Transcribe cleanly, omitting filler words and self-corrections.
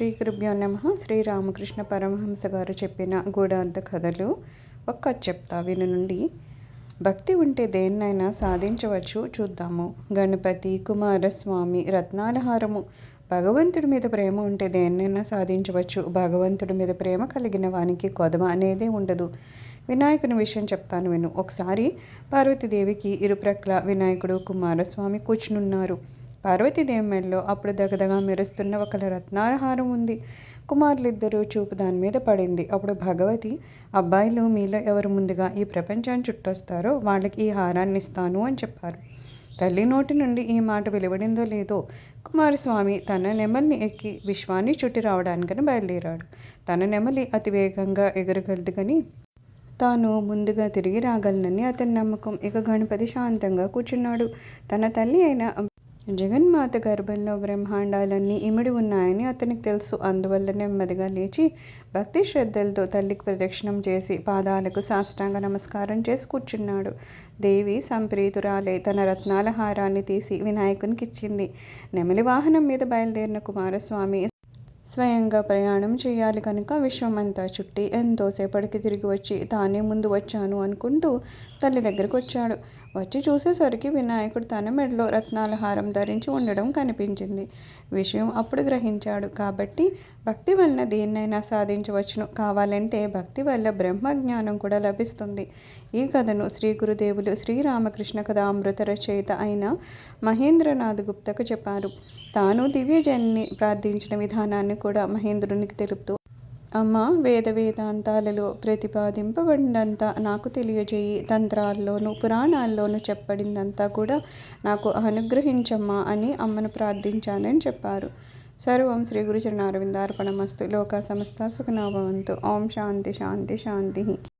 శ్రీ గురుభ్యో నమః. శ్రీరామకృష్ణ పరమహంస గారు చెప్పిన గూఢార్థ కథలు. ఒక్క చెప్తా వినండి. భక్తి ఉంటే దేన్నైనా సాధించవచ్చు. చూద్దాము. గణపతి, కుమారస్వామి, రత్నాలహారము. భగవంతుడి మీద ప్రేమ ఉంటే దేన్నైనా సాధించవచ్చు. భగవంతుడి మీద ప్రేమ కలిగిన వానికి కొదవ అనేదే ఉండదు. వినాయకుని విషయం చెప్తాను విను. ఒకసారి పార్వతీదేవికి ఇరుప్రక్కల వినాయకుడు, కుమారస్వామి కూర్చునున్నారు. పార్వతీదేవి మెడలో అప్పుడు దగదగా మెరుస్తున్న ఒక రత్నాలహారం ఉంది. కుమారులిద్దరూ చూపు దాని మీద పడింది. అప్పుడు భగవతి, అబ్బాయిలు మీలో ఎవరు ముందుగా ఈ ప్రపంచాన్ని చుట్టొస్తారో వాళ్ళకి ఈ హారాన్ని ఇస్తాను అని చెప్పారు. తల్లి నోటి నుండి ఈ మాట వెలువడిందో లేదో కుమారస్వామి తన నెమలిని ఎక్కి విశ్వాన్ని చుట్టి రావడానికని బయలుదేరాడు. తన నెమలి అతి వేగంగా ఎగరగలదు కానీ తాను ముందుగా తిరిగి రాగలనని అతని నమ్మకం. ఇక గణపతి శాంతంగా కూర్చున్నాడు. తన తల్లి అయిన జగన్మాత గర్భంలో బ్రహ్మాండాలన్నీ ఇమిడి ఉన్నాయని అతనికి తెలుసు. అందువల్ల నెమ్మదిగా లేచి భక్తి శ్రద్ధలతో తల్లికి ప్రదక్షిణం చేసి పాదాలకు సాష్టాంగ నమస్కారం చేసి కూర్చున్నాడు. దేవి సంప్రీతురాలై తన రత్నాల హారాన్ని తీసి వినాయకునికి ఇచ్చింది. నెమలి వాహనం మీద బయలుదేరిన కుమారస్వామి స్వయంగా ప్రయాణం చేయాలి కనుక విశ్వమంతా చుట్టి ఎంతోసేపటికి తిరిగి వచ్చి తానే ముందు వచ్చాను అనుకుంటూ తల్లి దగ్గరకు వచ్చాడు. వచ్చి చూసేసరికి వినాయకుడు తన మెడలో రత్నాల హారం ధరించి ఉండడం కనిపించింది. విషయం అప్పుడు గ్రహించాడు. కాబట్టి భక్తి వలన దేన్నైనా సాధించవచ్చును. కావాలంటే భక్తి వల్ల బ్రహ్మజ్ఞానం కూడా లభిస్తుంది. ఈ కథను శ్రీ గురుదేవులు శ్రీరామకృష్ణ కథామృత రచయిత అయిన మహేంద్రనాథ్ గుప్తకు చెప్పారు. తాను దివ్యజన్ని ప్రార్థించిన విధానాన్ని కూడా మహేంద్రునికి తెలుపుతూ, అమ్మ, వేదాంతాలలో ప్రతిపాదింపబడిందంతా నాకు తెలియజేయి. తంత్రాల్లోనూ పురాణాల్లోనూ చెప్పబడిందంతా కూడా నాకు అనుగ్రహించమ్మా అని అమ్మను ప్రార్థించానని చెప్పారు. సర్వం శ్రీ గురుచరణారవిందార్పణమస్తు. లోకా సమస్త సుఖినో భవంతు. ఓం శాంతి శాంతి శాంతి.